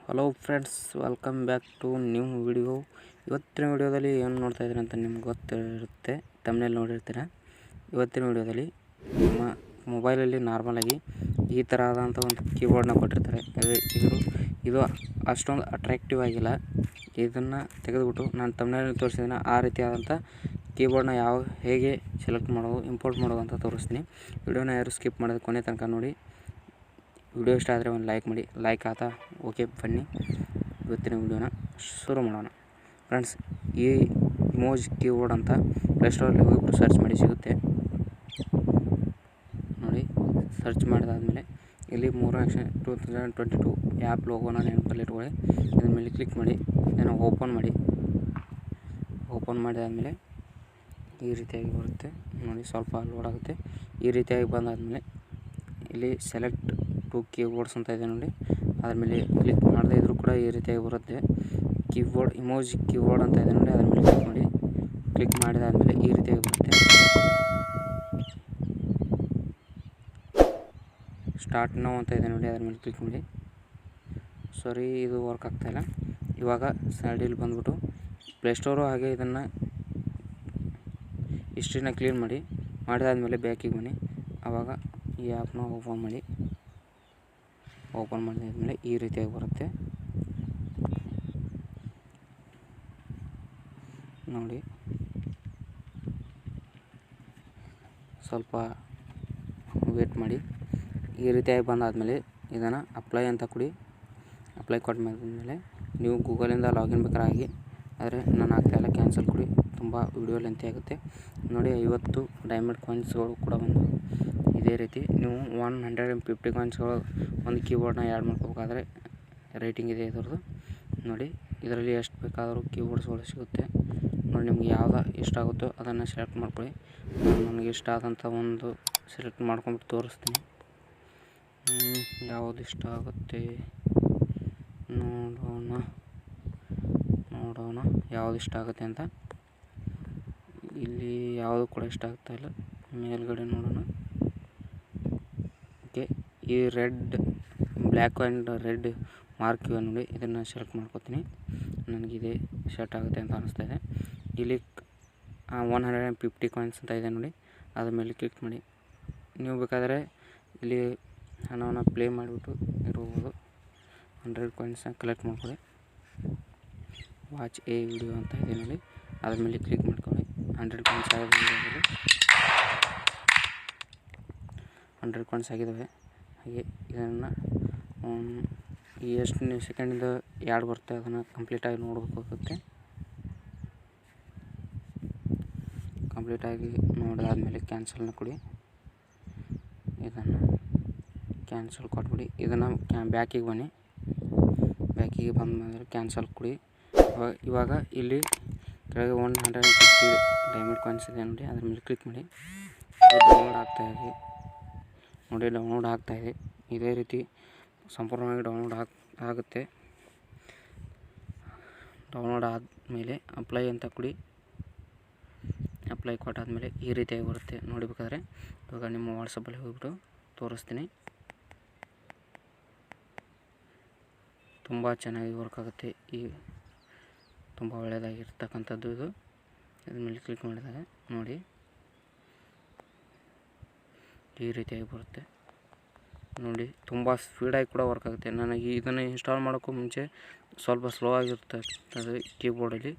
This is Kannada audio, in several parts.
Hello friends, welcome back to new video. ಇವತ್ತಿನ ವಿಡಿಯೋದಲ್ಲಿ ಏನು ನೋಡ್ತಾ ಇದ್ದೀರ ಅಂತ ನಿಮ್ಗೆ ಗೊತ್ತಿರುತ್ತೆ, ತಮ್ಮನೇಲಿ ನೋಡಿರ್ತೀರ. ಇವತ್ತಿನ ವಿಡಿಯೋದಲ್ಲಿ ನಿಮ್ಮ ಮೊಬೈಲಲ್ಲಿ ನಾರ್ಮಲಾಗಿ ಈ ಥರ ಆದಂಥ ಒಂದು ಕೀಬೋರ್ಡ್ನ ಕೊಟ್ಟಿರ್ತಾರೆ. ಇದು ಅಷ್ಟೊಂದು ಅಟ್ರಾಕ್ಟಿವ್ ಆಗಿಲ್ಲ. ಇದನ್ನು ತೆಗೆದುಬಿಟ್ಟು ನಾನು ತಮ್ಮನೇಲಿ ತೋರಿಸಿದ್ದೀನಿ ಆ ರೀತಿಯಾದಂಥ ಕೀಬೋರ್ಡ್ನ ಹೇಗೆ ಸೆಲೆಕ್ಟ್ ಮಾಡೋದು, ಇಂಪೋರ್ಟ್ ಮಾಡೋದು ಅಂತ ತೋರಿಸ್ತೀನಿ. ವಿಡಿಯೋನ ಯಾರು ಸ್ಕಿಪ್ ಮಾಡೋದು ಕೊನೆ ತನಕ ನೋಡಿ. ವಿಡಿಯೋ ಇಷ್ಟ ಆದರೆ ಒಂದು ಲೈಕ್ ಮಾಡಿ. ಲೈಕ್ ಆತಾ ಓಕೆ, ಬನ್ನಿ ಇವತ್ತಿನ ವಿಡಿಯೋನ ಶುರು ಮಾಡೋಣ. ಫ್ರೆಂಡ್ಸ್, ಈ ಇಮೋಜ್ ಕೀಬೋರ್ಡ್ ಅಂತ ಪ್ಲೇಸ್ಟೋರಲ್ಲಿ ಹೋಗಿಬಿಟ್ಟು ಸರ್ಚ್ ಮಾಡಿ ಸಿಗುತ್ತೆ ನೋಡಿ. ಸರ್ಚ್ ಮಾಡಿದಾದಮೇಲೆ ಇಲ್ಲಿ 3-2022 ಆ್ಯಪ್ ಲೋಗೋನ ನೆನಪಲ್ಲಿ ಇಟ್ಕೊಳ್ಳಿ. ಇದ್ರ ಮೇಲೆ ಕ್ಲಿಕ್ ಮಾಡಿ, ಇದನ್ನು ಓಪನ್ ಮಾಡಿ. ಓಪನ್ ಮಾಡಿದಾದಮೇಲೆ ಈ ರೀತಿಯಾಗಿ ಬರುತ್ತೆ ನೋಡಿ. ಸ್ವಲ್ಪ ಲೋಡ್ ಆಗುತ್ತೆ. ಈ ರೀತಿಯಾಗಿ ಬಂದಾದಮೇಲೆ ಇಲ್ಲಿ ಸೆಲೆಕ್ಟ್ ಟು ಕೀಬೋರ್ಡ್ಸ್ ಅಂತ ಇದೆ ನೋಡಿ. ಅದ್ರ ಮೇಲೆ ಕ್ಲಿಕ್ ಮಾಡದೇ ಇದ್ರೂ ಕೂಡ ಈ ರೀತಿಯಾಗಿ ಬರುತ್ತೆ. ಕೀಬೋರ್ಡ್ ಇಮೋಜ್ ಕೀಬೋರ್ಡ್ ಅಂತ ಇದೆ ನೋಡಿ, ಅದ್ರ ಮೇಲೆ ಕ್ಲಿಕ್ ಮಾಡಿ. ಕ್ಲಿಕ್ ಮಾಡಿದಾದಮೇಲೆ ಈ ರೀತಿಯಾಗಿ ಬರುತ್ತೆ. ಸ್ಟಾರ್ಟ್ ನೌ ಅಂತ ಇದೆ ನೋಡಿ, ಅದ್ರ ಮೇಲೆ ಕ್ಲಿಕ್ ಮಾಡಿ. ಸಾರಿ, ಇದು ವರ್ಕ್ ಆಗ್ತಾಯಿಲ್ಲ. ಇವಾಗ ಸೈಡಲ್ಲಿ ಬಂದ್ಬಿಟ್ಟು ಪ್ಲೇಸ್ಟೋರು ಹಾಗೆ ಇದನ್ನು ಹಿಸ್ಟ್ರಿನ ಕ್ಲೀನ್ ಮಾಡಿದಾದಮೇಲೆ ಬ್ಯಾಕಿಗೆ ಬನ್ನಿ. ಆವಾಗ ಈ ಆ್ಯಪ್ನ ಓಪನ್ ಮಾಡಿ. ಓಪನ್ ಮಾಡಿದಾದ್ಮೇಲೆ ಈ ರೀತಿಯಾಗಿ ಬರುತ್ತೆ ನೋಡಿ. ಸ್ವಲ್ಪ ವೇಟ್ ಮಾಡಿ. ಈ ರೀತಿಯಾಗಿ ಬಂದಾದಮೇಲೆ ಇದನ್ನು ಅಪ್ಲೈ ಅಂತ ಕೊಡಿ. ಅಪ್ಲೈ ಕೊಟ್ಟ ಮೇಲೆ ನೀವು ಗೂಗಲಿಂದ ಲಾಗಿನ್ ಬೇಕಾಗಿ, ಆದರೆ ನಾನು ಆಗ್ತಾಯಿಲ್ಲ, ಕ್ಯಾನ್ಸಲ್ ಕೊಡಿ. ತುಂಬ ವಿಡಿಯೋ ಲೆಂತಿ ಆಗುತ್ತೆ ನೋಡಿ. 50 ಡೈಮಂಡ್ ಕಾಯಿನ್ಸ್ಗಳು ಕೂಡ ಬಂದು ಇದೇ ರೀತಿ ನೀವು 150 ಕಾಯಿನ್ಸ್ಗಳು ಒಂದು ಕೀಬೋರ್ಡ್ನ ಆ್ಯಡ್ ಮಾಡ್ಕೋಬೇಕಾದ್ರೆ ರೇಟಿಂಗ್ ಇದೆ ಇದರದ್ದು ನೋಡಿ. ಇದರಲ್ಲಿ ಎಷ್ಟು ಬೇಕಾದರೂ ಕೀಬೋರ್ಡ್ಸ್ಗಳು ಸಿಗುತ್ತೆ ನೋಡಿ. ನಿಮ್ಗೆ ಯಾವ್ದು ಇಷ್ಟ ಆಗುತ್ತೋ ಅದನ್ನು ಸೆಲೆಕ್ಟ್ ಮಾಡ್ಕೊಳ್ಳಿ. ನನಗೆ ಇಷ್ಟ ಆದಂಥ ಒಂದು ಸೆಲೆಕ್ಟ್ ಮಾಡ್ಕೊಂಬಿಟ್ಟು ತೋರಿಸ್ತೀನಿ. ಯಾವುದು ಇಷ್ಟ ಆಗುತ್ತೆ ನೋಡೋಣ ಯಾವುದು ಇಷ್ಟ ಆಗುತ್ತೆ ಅಂತ. ಇಲ್ಲಿ ಯಾವುದು ಕೂಡ ಇಷ್ಟ ಆಗ್ತಾಯಿಲ್ಲ. ಮೇಲ್ಗಡೆ ನೋಡೋಣ. ಓಕೆ, ಈ ಬ್ಲ್ಯಾಕ್ ಆ್ಯಂಡ್ ರೆಡ್ ಮಾರ್ಕ್ ಇವೆ ನೋಡಿ, ಇದನ್ನು ಸೆಲೆಕ್ಟ್ ಮಾಡ್ಕೊತೀನಿ. ನನಗಿದೆ ಸೆಟ್ ಆಗುತ್ತೆ ಅಂತ ಅನ್ನಿಸ್ತಾಯಿದೆ. ಇಲ್ಲಿ 150 ಕಾಯಿನ್ಸ್ ಅಂತ ಇದೆ ನೋಡಿ, ಅದ್ರ ಮೇಲೆ ಕ್ಲಿಕ್ ಮಾಡಿ. ನೀವು ಬೇಕಾದರೆ ಇಲ್ಲಿ ಹಣವನ್ನು ಪ್ಲೇ ಮಾಡಿಬಿಟ್ಟು ಇರ್ಬೋದು. 100 ಕಾಯಿನ್ಸ್ನ ಕಲೆಕ್ಟ್ ಮಾಡ್ಕೊಳ್ಳಿ. ವಾಚ್ ಎ ವಿಡಿಯೋ ಅಂತ ಇದೆ ನೋಡಿ, ಅದ್ರ ಮೇಲೆ ಕ್ಲಿಕ್ ಮಾಡ್ಕೊಳ್ಳಿ. 100 ಕಾಯಿನ್ಸ್ ಆಗಿದ್ದಾವೆ. 100 ಕಾಯಿನ್ಸ್ ಆಗಿದ್ದಾವೆ. ಹಾಗೆ ಇದನ್ನು ಎಷ್ಟು ಸೆಕೆಂಡಿಂದ ಯಾಡ್ ಬರುತ್ತೆ ಅದನ್ನು ಕಂಪ್ಲೀಟಾಗಿ ನೋಡಬೇಕಾಗುತ್ತೆ. ಕಂಪ್ಲೀಟಾಗಿ ನೋಡಿದಾದ್ಮೇಲೆ ಕ್ಯಾನ್ಸಲ್ನ ಕೊಡಿ. ಇದನ್ನು ಕ್ಯಾನ್ಸಲ್ ಕೊಟ್ಬಿಡಿ. ಇದನ್ನು ಬ್ಯಾಕಿಗೆ ಬನ್ನಿ. ಬ್ಯಾಕಿಗೆ ಬಂದ ಕ್ಯಾನ್ಸಲ್ ಕೊಡಿ. ಇವಾಗ ಇಲ್ಲಿ ಕೆಳಗೆ 150 ಡೈಮಂಡ್ ಕಾಯಿನ್ಸ್ ಇದೆ ನೋಡಿ, ಅದ್ರ ಮೇಲೆ ಕ್ಲಿಕ್ ಮಾಡಿ. ಡೌನ್ಲೋಡ್ ಆಗ್ತಾಯಿದೆ ನೋಡಿ, ಡೌನ್ಲೋಡ್ ಆಗ್ತಾಯಿದೆ. ಇದೇ ರೀತಿ ಸಂಪೂರ್ಣವಾಗಿ ಡೌನ್ಲೋಡ್ ಆಗುತ್ತೆ. ಡೌನ್ಲೋಡ್ ಆದಮೇಲೆ ಅಪ್ಲೈ ಅಂತ ಕೊಡಿ. ಅಪ್ಲೈ ಕೊಟ್ಟಾದಮೇಲೆ ಈ ರೀತಿಯಾಗಿ ಬರುತ್ತೆ ನೋಡಿ. ಬೇಕಾದರೆ ಇವಾಗ ನಿಮ್ಮ ವಾಟ್ಸಪ್ಪಲ್ಲಿ ಹೋಗ್ಬಿಟ್ಟು ತೋರಿಸ್ತೀನಿ. ತುಂಬ ಚೆನ್ನಾಗಿ ವರ್ಕ್ ಆಗುತ್ತೆ. ತುಂಬ ಒಳ್ಳೆಯದಾಗಿರ್ತಕ್ಕಂಥದ್ದು ಇದು. ಇದ್ರ ಮೇಲೆ ಕ್ಲಿಕ್ ಮಾಡಿದಾಗ ನೋಡಿ ಈ ರೀತಿಯಾಗಿ ಬರುತ್ತೆ ನೋಡಿ. ತುಂಬ ಸ್ಪೀಡಾಗಿ ಕೂಡ ವರ್ಕ್ ಆಗುತ್ತೆ. ನನಗೆ ಇದನ್ನು ಇನ್ಸ್ಟಾಲ್ ಮಾಡೋಕ್ಕೂ ಮುಂಚೆ ಸ್ವಲ್ಪ ಸ್ಲೋ ಆಗಿರ್ತದೆ ಕೀಬೋರ್ಡಲ್ಲಿ,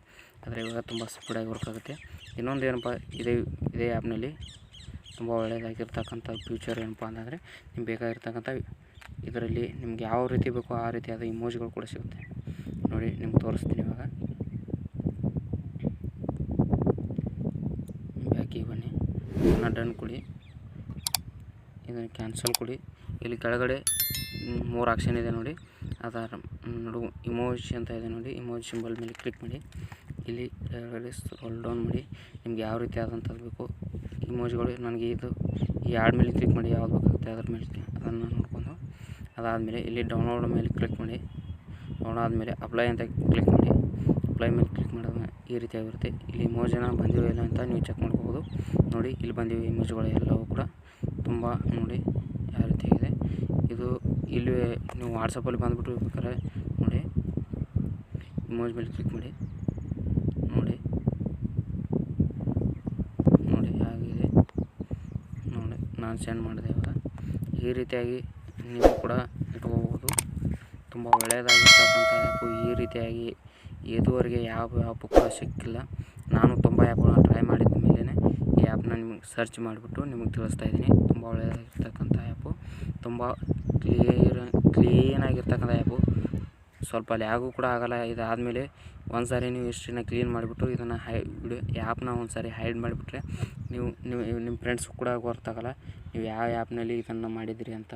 ಆದರೆ ಇವಾಗ ತುಂಬ ಸ್ಪೀಡಾಗಿ ವರ್ಕ್ ಆಗುತ್ತೆ. ಇನ್ನೊಂದು ಏನಪ್ಪ, ಇದೇ ಆ್ಯಪ್ನಲ್ಲಿ ತುಂಬ ಒಳ್ಳೆಯದಾಗಿರ್ತಕ್ಕಂಥ ಫ್ಯೂಚರ್ ಏನಪ್ಪ ಅಂತಂದರೆ, ನಿಮ್ಗೆ ಬೇಕಾಗಿರ್ತಕ್ಕಂಥ ಇದರಲ್ಲಿ ನಿಮ್ಗೆ ಯಾವ ರೀತಿ ಬೇಕೋ ಆ ರೀತಿಯಾದ ಇಮೋಜ್ಗಳು ಕೂಡ ಸಿಗುತ್ತೆ ನೋಡಿ. ನಿಮ್ಗೆ ತೋರಿಸ್ತೀನಿ. ಇವಾಗ ಬ್ಯಾಕಿಗೆ ಬನ್ನಿ. ಇದನ್ನು ಡನ್ ಕೊಡಿ. ಇದನ್ನು ಕ್ಯಾನ್ಸಲ್ ಕೊಡಿ. ಇಲ್ಲಿ ಕೆಳಗಡೆ 3 ಆಪ್ಷನ್ ಇದೆ ನೋಡಿ, ಅದರ ಇಮೋಜ್ ಅಂತ ಇದೆ ನೋಡಿ. ಇಮೋಜ್ ಸಿಂಬಲ್ ಮೇಲೆ ಕ್ಲಿಕ್ ಮಾಡಿ. ಇಲ್ಲಿ ಕೆಳಗಡೆ ಸ್ಕ್ರೋಲ್ ಡೌನ್ ಮಾಡಿ. ನಿಮ್ಗೆ ಯಾವ ರೀತಿ ಆದಂಥದ್ದು ಬೇಕು ಇಮೋಜ್ಗಳು. ನನಗೆ ಈ ಆ್ಯಡ್ ಮೇಲೆ ಕ್ಲಿಕ್ ಮಾಡಿ, ಯಾವ್ದು ಬೇಕಾಗುತ್ತೆ ಅದ್ರ ಮೇಲೆ ಅದನ್ನು ನೋಡ್ಕೊಂಡು, ಅದಾದಮೇಲೆ ಇಲ್ಲಿ ಡೌನ್ಲೋಡ್ ಮೇಲೆ ಕ್ಲಿಕ್ ಮಾಡಿ. ಡೌನ್ಲೋಡ್ ಆದಮೇಲೆ ಅಪ್ಲೈ ಅಂತ ಕ್ಲಿಕ್ ಮಾಡಿ. ಅಪ್ಲೈ ಮೇಲೆ ಕ್ಲಿಕ್ ಮಾಡಿದ್ರೆ ಈ ರೀತಿಯಾಗಿರುತ್ತೆ. ಇಲ್ಲಿ ಇಮೋಜನ ಬಂದಿವೆ ಇಲ್ಲ ಅಂತ ನೀವು ಚೆಕ್ ಮಾಡ್ಕೋಬೋದು ನೋಡಿ. ಇಲ್ಲಿ ಬಂದಿವೆ ಇಮೋಜ್ಗಳು ಎಲ್ಲವೂ ಕೂಡ ತುಂಬ ನೋಡಿ ಯಾವ ರೀತಿಯಾಗಿದೆ. ಇದು ಇಲ್ಲಿ ನೀವು ವಾಟ್ಸಪ್ಪಲ್ಲಿ ಬಂದುಬಿಟ್ಟು ಬೇಕಾದ್ರೆ ನೋಡಿ ಇಮೋಜ್ ಮೇಲೆ ಕ್ಲಿಕ್ ಮಾಡಿ ನೋಡಿ ಆಗಿದೆ ನೋಡಿ ನಾನು ಸೆಂಡ್ ಮಾಡಿದೆ ಇವಾಗ. ಈ ರೀತಿಯಾಗಿ ನೀವು ಕೂಡ ಇಟ್ಕೋಬೋದು. ತುಂಬ ಒಳ್ಳೆಯದಾಗಿರ್ತಕ್ಕಂಥ ಆ್ಯಪು. ಈ ರೀತಿಯಾಗಿ ಇದುವರೆಗೆ ಯಾವ ಆ್ಯಪು ಕೂಡ ಸಿಕ್ಕಿಲ್ಲ. ನಾನು ತುಂಬ ಆ್ಯಪ್ಗಳನ್ನ ಟ್ರೈ ಮಾಡಿದ ಮೇಲೆ ಈ ಆ್ಯಪ್ನ ನಿಮಗೆ ಸರ್ಚ್ ಮಾಡಿಬಿಟ್ಟು ನಿಮಗೆ ತಿಳಿಸ್ತಾ ಇದ್ದೀನಿ. ತುಂಬ ಒಳ್ಳೆಯದಾಗಿರ್ತಕ್ಕಂಥ ಆ್ಯಪು, ತುಂಬ ಕ್ಲೀನಾಗಿರ್ತಕ್ಕಂಥ ಆ್ಯಪು. ಸ್ವಲ್ಪ ಲ್ಯಾಗು ಕೂಡ ಆಗೋಲ್ಲ. ಇದಾದಮೇಲೆ ಒಂದು ಸಾರಿ ನೀವು ಹಿಸ್ಟ್ರಿನ ಕ್ಲೀನ್ ಮಾಡಿಬಿಟ್ಟು ಇದನ್ನು ಆ್ಯಪ್ನ ಒಂದು ಸಾರಿ ಹೈಡ್ ಮಾಡಿಬಿಟ್ರೆ ನೀವು ನಿಮ್ಮ ಫ್ರೆಂಡ್ಸ್ಗೂ ಕೂಡ ಗೊತ್ತಾಗಲ್ಲ ನೀವು ಯಾವ ಆ್ಯಪ್ನಲ್ಲಿ ಇದನ್ನು ಮಾಡಿದಿರಿ ಅಂತ.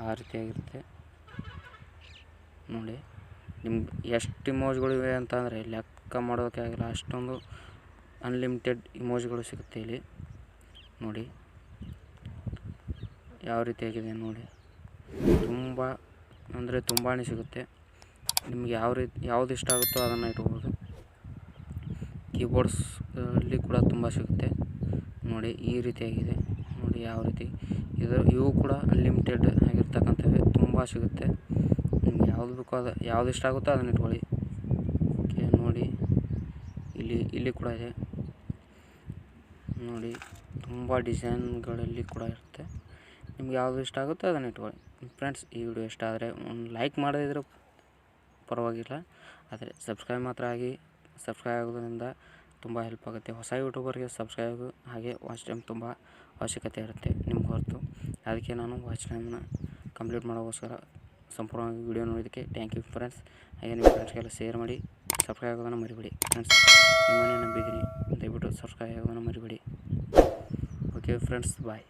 ಆ ರೀತಿಯಾಗಿರುತ್ತೆ ನೋಡಿ. ನಿಮ್ಗೆ ಎಷ್ಟು ಇಮೋಜ್ಗಳಿವೆ ಅಂತಂದರೆ ಲೆಕ್ಕ ಮಾಡೋದಕ್ಕೆ ಆಗಿಲ್ಲ, ಅಷ್ಟೊಂದು ಅನ್ಲಿಮಿಟೆಡ್ ಇಮೋಜ್ಗಳು ಸಿಗುತ್ತೆ ಇಲ್ಲಿ ನೋಡಿ. ಯಾವ ರೀತಿಯಾಗಿದೆ ನೋಡಿ. ತುಂಬ ಅಂದರೆ ತುಂಬಾ ಸಿಗುತ್ತೆ. ನಿಮ್ಗೆ ಯಾವ್ದು ಇಷ್ಟ ಆಗುತ್ತೋ ಅದನ್ನು ಇಟ್ಕೋಬೋದು. ಕೀಬೋರ್ಡ್ಸ್ ಅಲ್ಲಿ ಕೂಡ ತುಂಬ ಸಿಗುತ್ತೆ ನೋಡಿ. ಈ ರೀತಿಯಾಗಿದೆ ನೋಡಿ. ಯಾವ ರೀತಿ ಇವು ಕೂಡ ಅನ್ಲಿಮಿಟೆಡ್ ಆಗಿರ್ತಕ್ಕಂಥವೆ, ತುಂಬ ಸಿಗುತ್ತೆ. ನಿಮ್ಗೆ ಯಾವುದು ಬೇಕೋ ಯಾವ್ದು ಇಷ್ಟ ಆಗುತ್ತೋ ಅದನ್ನು ಇಟ್ಕೊಳ್ಳಿ. ಓಕೆ ನೋಡಿ. ಇಲ್ಲಿ ಕೂಡ ಇದೆ ನೋಡಿ. ತುಂಬ ಡಿಸೈನ್ಗಳಲ್ಲಿ ಕೂಡ ಇರುತ್ತೆ. ನಿಮ್ಗೆ ಯಾವುದು ಇಷ್ಟ ಆಗುತ್ತೋ ಅದನ್ನು ಇಟ್ಕೊಳ್ಳಿ. ಫ್ರೆಂಡ್ಸ್, ಈ ವಿಡಿಯೋ ಇಷ್ಟ ಆದರೆ ಒಂದು ಲೈಕ್ ಮಾಡದಿದ್ರೂ ಪರವಾಗಿಲ್ಲ, ಆದರೆ ಸಬ್ಸ್ಕ್ರೈಬ್ ಮಾತ್ರ ಆಗಿ. ಸಬ್ಸ್ಕ್ರೈಬ್ ಆಗೋದ್ರಿಂದ ತುಂಬ ಹೆಲ್ಪ್ ಆಗುತ್ತೆ. ಹೊಸ ಯೂಟ್ಯೂಬರ್ಗೆ ಸಬ್ಸ್ಕ್ರೈಬ್ ಹಾಗೆ ವಾಚ್ ಟೈಮ್ ತುಂಬ ಅವಶ್ಯಕತೆ ಇರುತ್ತೆ ನಿಮ್ಗೆ ಹೊರತು. ಅದಕ್ಕೆ ನಾನು ವಾಚ್ ಟೈಮ್ನ ಕಂಪ್ಲೀಟ್ ಮಾಡೋಕ್ಕೋಸ್ಕರ ಸಂಪೂರ್ಣವಾಗಿ ವಿಡಿಯೋ ನೋಡೋದಕ್ಕೆ ಥ್ಯಾಂಕ್ ಯು ಫ್ರೆಂಡ್ಸ್. ಹಾಗೆ ನಿಮ್ಮ ಫ್ರೆಂಡ್ಸ್ಗೆಲ್ಲ ಶೇರ್ ಮಾಡಿ. ಸಬ್ಸ್ಕ್ರೈಬ್ ಆಗೋದನ್ನು ಮರಿಬೇಡಿ ಫ್ರೆಂಡ್ಸ್. ನಿಮ್ಮನ್ನೇ ನಂಬಿದ್ದೀನಿ, ದಯವಿಟ್ಟು ಸಬ್ಸ್ಕ್ರೈಬ್ ಆಗೋದನ್ನು ಮರಿಬೇಡಿ. ಓಕೆ ಫ್ರೆಂಡ್ಸ್, ಬಾಯ್.